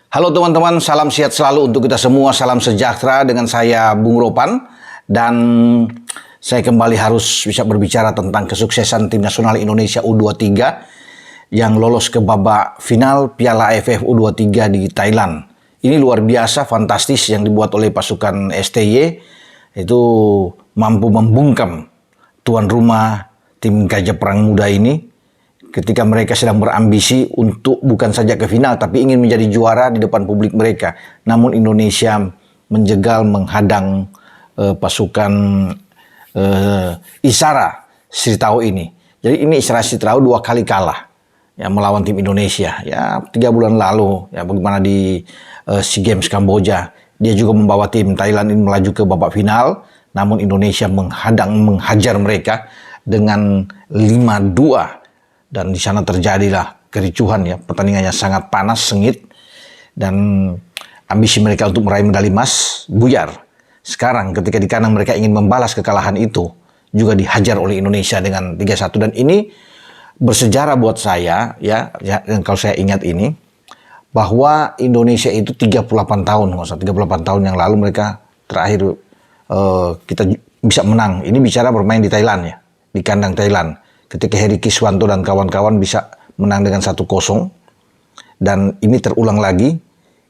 Halo teman-teman, salam sehat selalu untuk kita semua, salam sejahtera dengan saya Bung Ropan. Dan saya kembali harus bisa berbicara tentang kesuksesan tim nasional Indonesia U23 yang lolos ke babak final Piala AFF U23 di Thailand. Ini luar biasa, fantastis yang dibuat oleh pasukan STY, itu mampu membungkam tuan rumah tim Gajah Perang Muda ini ketika mereka sedang berambisi untuk bukan saja ke final tapi ingin menjadi juara di depan publik mereka. Namun Indonesia menjegal, menghadang pasukan Isara Sritao ini. Jadi ini Isara Sritao 2 kali kalah ya melawan tim Indonesia. Ya 3 bulan lalu ya bagaimana di SEA Games Kamboja. Dia juga membawa tim Thailand ini melaju ke babak final. Namun Indonesia menghajar mereka dengan 5-2. Dan di sana terjadilah kericuhan ya, pertandingannya sangat panas, sengit, dan ambisi mereka untuk meraih medali emas buyar. Sekarang ketika di kandang mereka ingin membalas kekalahan itu, juga dihajar oleh Indonesia dengan 3-1. Dan ini bersejarah buat saya ya kalau saya ingat ini, bahwa Indonesia itu 38 tahun, nggak usah 38 tahun yang lalu mereka terakhir kita bisa menang. Ini bicara bermain di Thailand ya, di kandang Thailand. Ketika Heri Kiswanto dan kawan-kawan bisa menang dengan 1-0. Dan ini terulang lagi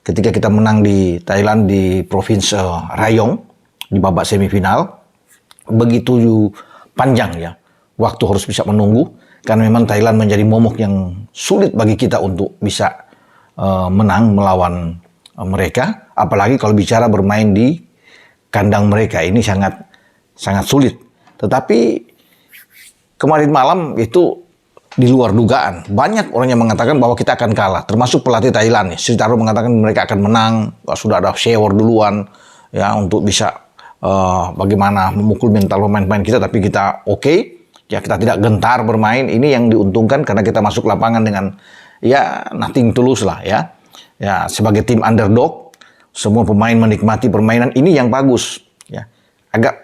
ketika kita menang di Thailand di Provinsi Rayong di babak semifinal. Begitu panjang ya, waktu harus bisa menunggu. Karena memang Thailand menjadi momok yang sulit bagi kita untuk bisa menang melawan mereka. Apalagi kalau bicara bermain di kandang mereka, ini sangat sulit. Tetapi kemarin malam itu di luar dugaan. Banyak orang yang mengatakan bahwa kita akan kalah. Termasuk pelatih Thailand. Sritaro mengatakan mereka akan menang. Sudah ada shower duluan. Ya, untuk bisa bagaimana memukul mental pemain-pemain kita. Tapi kita oke. Ya, kita tidak gentar bermain. Ini yang diuntungkan karena kita masuk lapangan dengan ya nothing tulus lah ya. Ya, sebagai tim underdog. Semua pemain menikmati permainan. Ini yang bagus. Ya, agak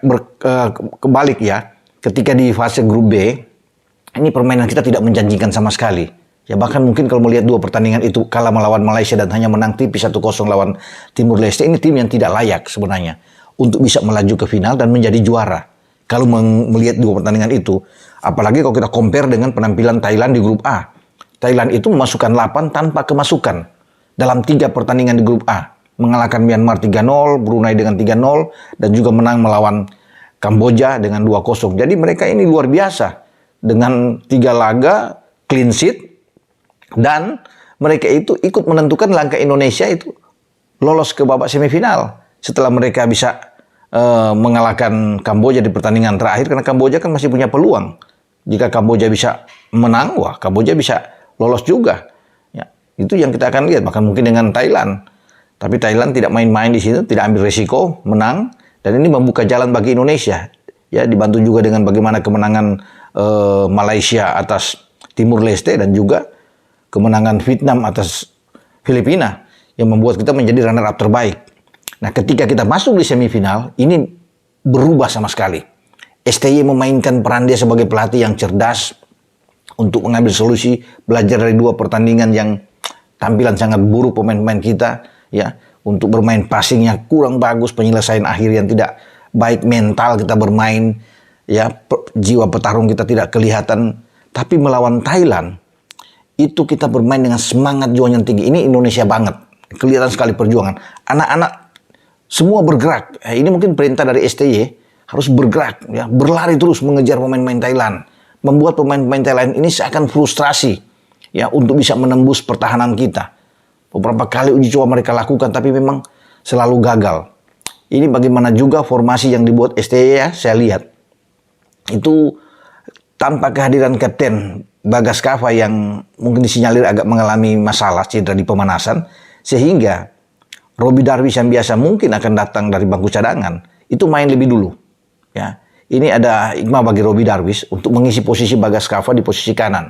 kebalik ya. Ketika di fase grup B, ini permainan kita tidak menjanjikan sama sekali. Ya bahkan mungkin kalau melihat 2 pertandingan itu kalah melawan Malaysia dan hanya menang tipis 1-0 lawan Timur Leste, ini tim yang tidak layak sebenarnya untuk bisa melaju ke final dan menjadi juara. Kalau melihat 2 pertandingan itu, apalagi kalau kita compare dengan penampilan Thailand di grup A. Thailand itu memasukkan 8 tanpa kemasukan dalam 3 pertandingan di grup A. Mengalahkan Myanmar 3-0, Brunei dengan 3-0, dan juga menang melawan Kamboja dengan 2-0. Jadi mereka ini luar biasa. Dengan 3 laga, clean sheet. Dan mereka itu ikut menentukan langkah Indonesia itu lolos ke babak semifinal. Setelah mereka bisa mengalahkan Kamboja di pertandingan terakhir. Karena Kamboja kan masih punya peluang. Jika Kamboja bisa menang, wah Kamboja bisa lolos juga. Ya, itu yang kita akan lihat. Bahkan mungkin dengan Thailand. Tapi Thailand tidak main-main di situ. Tidak ambil risiko, menang. Dan ini membuka jalan bagi Indonesia. Ya, dibantu juga dengan bagaimana kemenangan Malaysia atas Timur Leste dan juga kemenangan Vietnam atas Filipina yang membuat kita menjadi runner up terbaik. Nah, ketika kita masuk di semifinal, ini berubah sama sekali. STY memainkan peran dia sebagai pelatih yang cerdas untuk mengambil solusi, belajar dari 2 pertandingan yang tampilan sangat buruk pemain-pemain kita, ya. Untuk bermain passingnya kurang bagus, penyelesaian akhir yang tidak baik, mental kita bermain, ya jiwa petarung kita tidak kelihatan. Tapi melawan Thailand, itu kita bermain dengan semangat juang yang tinggi. Ini Indonesia banget, kelihatan sekali perjuangan. Anak-anak semua bergerak. Ini mungkin perintah dari STY, harus bergerak, ya berlari terus mengejar pemain-pemain Thailand. Membuat pemain-pemain Thailand ini seakan frustrasi, ya untuk bisa menembus pertahanan kita. Beberapa kali uji coba mereka lakukan, tapi memang selalu gagal. Ini bagaimana juga formasi yang dibuat STY ya, saya lihat. Itu tanpa kehadiran Kapten Bagas Kava yang mungkin disinyalir agak mengalami masalah cedera di pemanasan. Sehingga Robby Darwish yang biasa mungkin akan datang dari bangku cadangan, itu main lebih dulu. Ya, ini ada hikmah bagi Robby Darwish untuk mengisi posisi Bagas Kava di posisi kanan.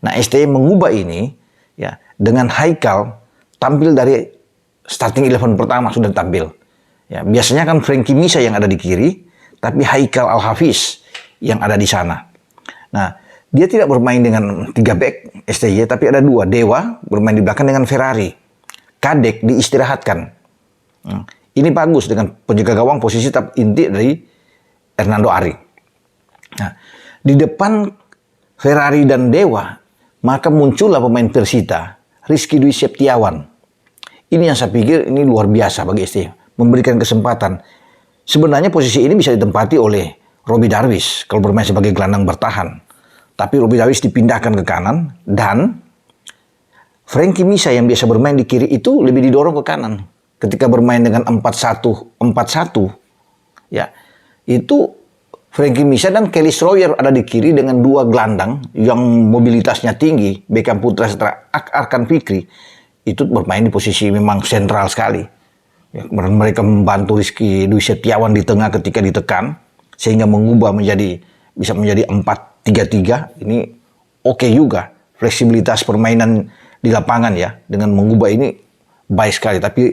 Nah, STY mengubah ini ya dengan Haikal tampil dari starting 11 pertama sudah tampil. Ya, biasanya kan Frankie Misa yang ada di kiri, tapi Haikal Al-Hafiz yang ada di sana. Nah, dia tidak bermain dengan 3 back STY, tapi ada 2. Dewa bermain di belakang dengan Ferrari. Kadek diistirahatkan. Ini bagus dengan penjaga gawang posisi tetap inti dari Hernando Ari. Nah, di depan Ferrari dan Dewa, maka muncullah pemain Persita, Rizky Dwi Septiawan. Ini yang saya pikir ini luar biasa bagi STY, memberikan kesempatan. Sebenarnya posisi ini bisa ditempati oleh Robbie Darwish kalau bermain sebagai gelandang bertahan. Tapi Robbie Darwish dipindahkan ke kanan dan Frankie Misa yang biasa bermain di kiri itu lebih didorong ke kanan. Ketika bermain dengan 4-1-4-1, ya, itu Frankie Misa dan Kelly Schroyer ada di kiri dengan dua gelandang yang mobilitasnya tinggi, Beckham Putra serta Arkan Fikri. Itu bermain di posisi memang sentral sekali. Ya, mereka membantu Rizky Dwi Setiawan di tengah ketika ditekan, sehingga mengubah bisa menjadi 4-3-3. Ini oke juga. Fleksibilitas permainan di lapangan ya, dengan mengubah ini baik sekali. Tapi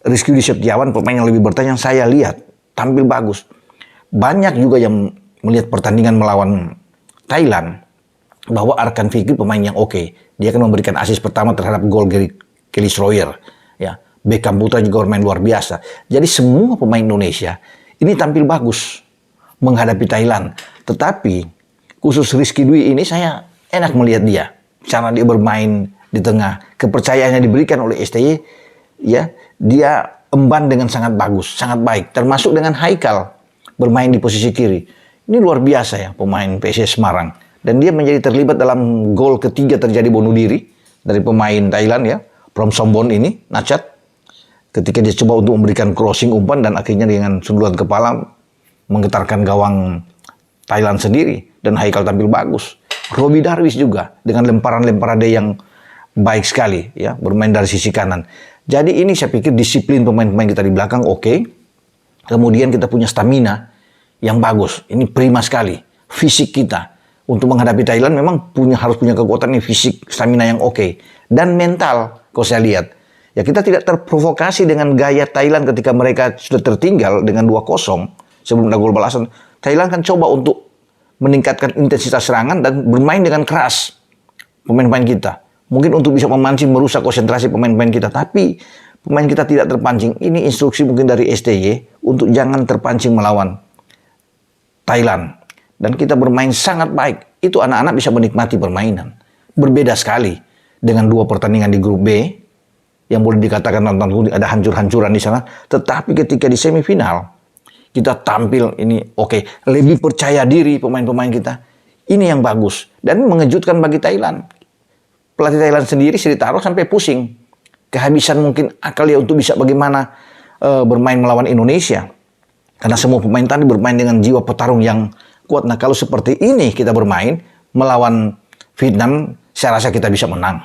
Rizky Dwi Setiawan pemain yang lebih bertahan yang saya lihat tampil bagus. Banyak juga yang melihat pertandingan melawan Thailand bahwa Arkan Fikri pemain yang oke. Dia akan memberikan assist pertama terhadap gol Kelly Schroyer. Ya, Beckham Putra juga bermain luar biasa. Jadi semua pemain Indonesia ini tampil bagus menghadapi Thailand. Tetapi khusus Rizky Dwi ini saya enak melihat dia. Cara dia bermain di tengah, kepercayaannya diberikan oleh STY, ya, dia emban dengan sangat bagus, sangat baik. Termasuk dengan Haikal bermain di posisi kiri. Ini luar biasa ya pemain PSIS Semarang. Dan dia menjadi terlibat dalam gol ketiga terjadi bunuh diri dari pemain Thailand ya, Prom Sombon ini, Nacat. Ketika dia coba untuk memberikan crossing umpan dan akhirnya dengan sundulan kepala menggetarkan gawang Thailand sendiri. Dan Haikal tampil bagus. Robbie Darwish juga dengan lemparan-lemparan dia yang baik sekali ya, bermain dari sisi kanan. Jadi ini saya pikir disiplin pemain-pemain kita di belakang oke. Kemudian kita punya stamina yang bagus. Ini prima sekali. Fisik kita untuk menghadapi Thailand memang harus punya kekuatan nih, fisik, stamina yang oke. Dan mental, kalau saya lihat. Ya kita tidak terprovokasi dengan gaya Thailand ketika mereka sudah tertinggal dengan 2-0 sebelum ada gol balasan. Thailand kan coba untuk meningkatkan intensitas serangan dan bermain dengan keras pemain-pemain kita. Mungkin untuk bisa memancing, merusak konsentrasi pemain-pemain kita. Tapi pemain kita tidak terpancing. Ini instruksi mungkin dari STY untuk jangan terpancing melawan Thailand. Dan kita bermain sangat baik. Itu anak-anak bisa menikmati permainan. Berbeda sekali dengan 2 pertandingan di grup B. Yang boleh dikatakan nonton ada hancur-hancuran di sana. Tetapi ketika di semifinal, kita tampil ini oke. Lebih percaya diri pemain-pemain kita. Ini yang bagus. Dan mengejutkan bagi Thailand. Pelatih Thailand sendiri Sri Taro sampai pusing. Kehabisan mungkin akal ya untuk bisa bagaimana bermain melawan Indonesia. Karena semua pemain tadi bermain dengan jiwa petarung yang kuat. Nah kalau seperti ini kita bermain melawan Vietnam, saya rasa kita bisa menang.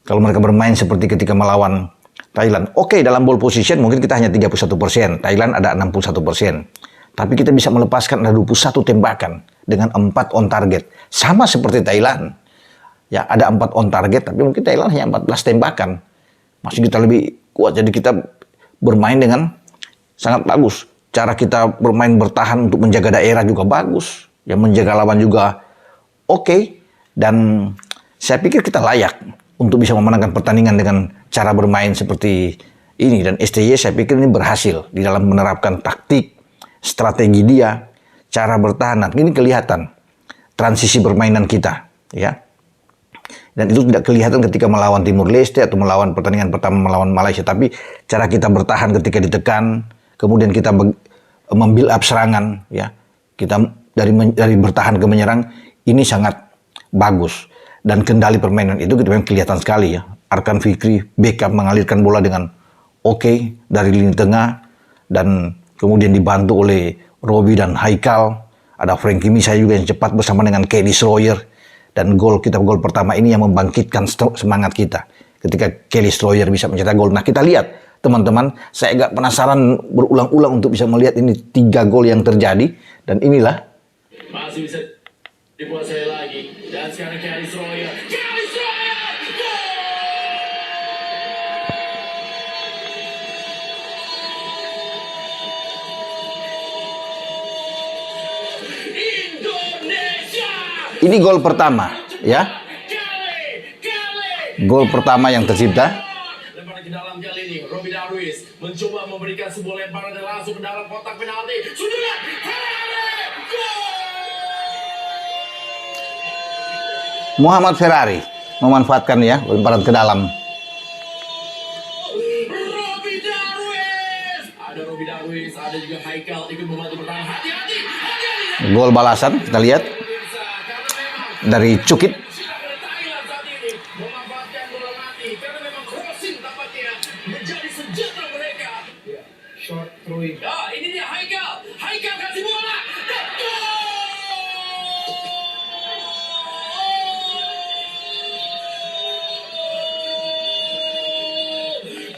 Kalau mereka bermain seperti ketika melawan Thailand. Oke, dalam ball position mungkin kita hanya 31%. Thailand ada 61%. Tapi kita bisa melepaskan ada 21 tembakan dengan 4 on target. Sama seperti Thailand. Ya, ada 4 on target, tapi mungkin Thailand hanya 14 tembakan. Masih kita lebih kuat, jadi kita bermain dengan sangat bagus. Cara kita bermain bertahan untuk menjaga daerah juga bagus. Ya, menjaga lawan juga oke. Dan saya pikir kita layak untuk bisa memenangkan pertandingan dengan cara bermain seperti ini. Dan STY saya pikir ini berhasil di dalam menerapkan taktik, strategi dia, cara bertahan. Nah, ini kelihatan transisi permainan kita, ya. Dan itu tidak kelihatan ketika melawan Timur Leste atau melawan pertandingan pertama melawan Malaysia. Tapi cara kita bertahan ketika ditekan, kemudian kita membuild up serangan, ya. Kita dari bertahan ke menyerang, ini sangat bagus. Dan kendali permainan itu kita memang kelihatan sekali ya. Arkan Fikri, Beckham mengalirkan bola dengan oke dari lini tengah. Dan kemudian dibantu oleh Robbie dan Haikal. Ada Frankie Misa juga yang cepat bersama dengan Kelly Schroyer. Dan gol pertama ini yang membangkitkan semangat kita. Ketika Kelly Schroyer bisa mencetak gol. Nah kita lihat teman-teman, saya agak penasaran berulang-ulang untuk bisa melihat ini 3 gol yang terjadi. Dan inilah. Masih bisa dikuasai lagi. Dan sekarang Kelly Schroyer. Kelly Schroyer! Indonesia! Ini gol pertama, ya. Gol pertama yang tercipta. ke dalam kali ini. Robby Darwish mencoba memberikan sebuah lemparan dan langsung ke dalam kotak penalti. Sudah, Muhammad Ferrari memanfaatkan ya lemparan ke dalam. Robby Darwish. Ada Robby Darwish, ada juga Haikal ikut membantu bertahan. Hati-hati. Gol balasan kita lihat dari Cukit. Short throwing. Ah, ini dia Haikal. Haikal kasih bola.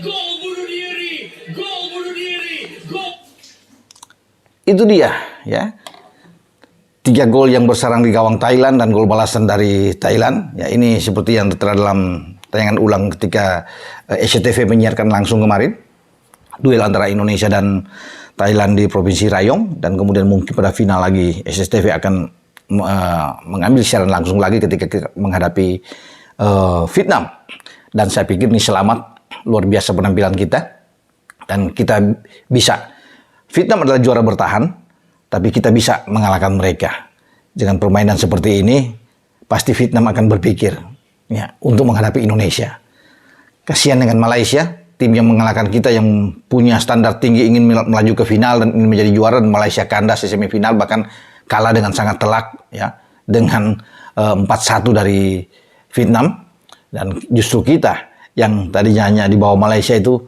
Gol bunuh diri. Gol bunuh diri. Gol. Itu dia ya. 3 gol yang bersarang di gawang Thailand dan gol balasan dari Thailand. Ya, ini seperti yang tertera dalam tayangan ulang ketika SCTV menyiarkan langsung kemarin. Duel antara Indonesia dan Thailand di Provinsi Rayong, dan kemudian mungkin pada final lagi SCTV akan mengambil siaran langsung lagi ketika menghadapi Vietnam. Dan saya pikir ini selamat, luar biasa penampilan kita dan kita bisa. Vietnam adalah juara bertahan, tapi kita bisa mengalahkan mereka. Dengan permainan seperti ini, pasti Vietnam akan berpikir ya untuk menghadapi Indonesia. Kasihan dengan Malaysia, tim yang mengalahkan kita yang punya standar tinggi ingin melaju ke final dan ingin menjadi juara, dan Malaysia kandas di semifinal bahkan kalah dengan sangat telak ya dengan 4-1 dari Vietnam. Dan justru kita yang tadinya hanya di bawah Malaysia itu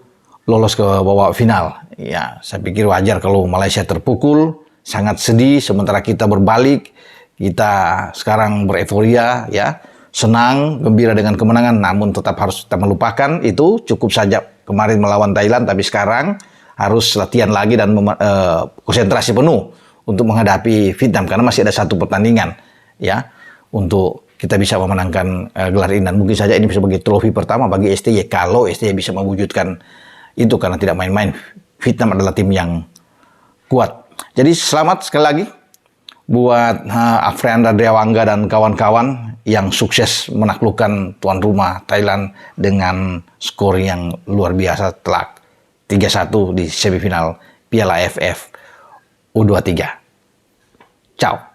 lolos ke babak final. Ya, saya pikir wajar kalau Malaysia terpukul, sangat sedih, sementara kita berbalik, kita sekarang bereforia ya. Senang, gembira dengan kemenangan, namun tetap harus kita melupakan itu. Cukup saja kemarin melawan Thailand, tapi sekarang harus latihan lagi dan konsentrasi penuh untuk menghadapi Vietnam, karena masih ada 1 pertandingan ya untuk kita bisa memenangkan gelar ini. Dan mungkin saja ini sebagai trofi pertama bagi STY kalau STY bisa mewujudkan itu, karena tidak main-main. Vietnam adalah tim yang kuat. Jadi selamat sekali lagi buat Afrianda Dewangga dan kawan-kawan yang sukses menaklukkan tuan rumah Thailand dengan skor yang luar biasa, telak 3-1 di semifinal Piala AFF U23. Ciao.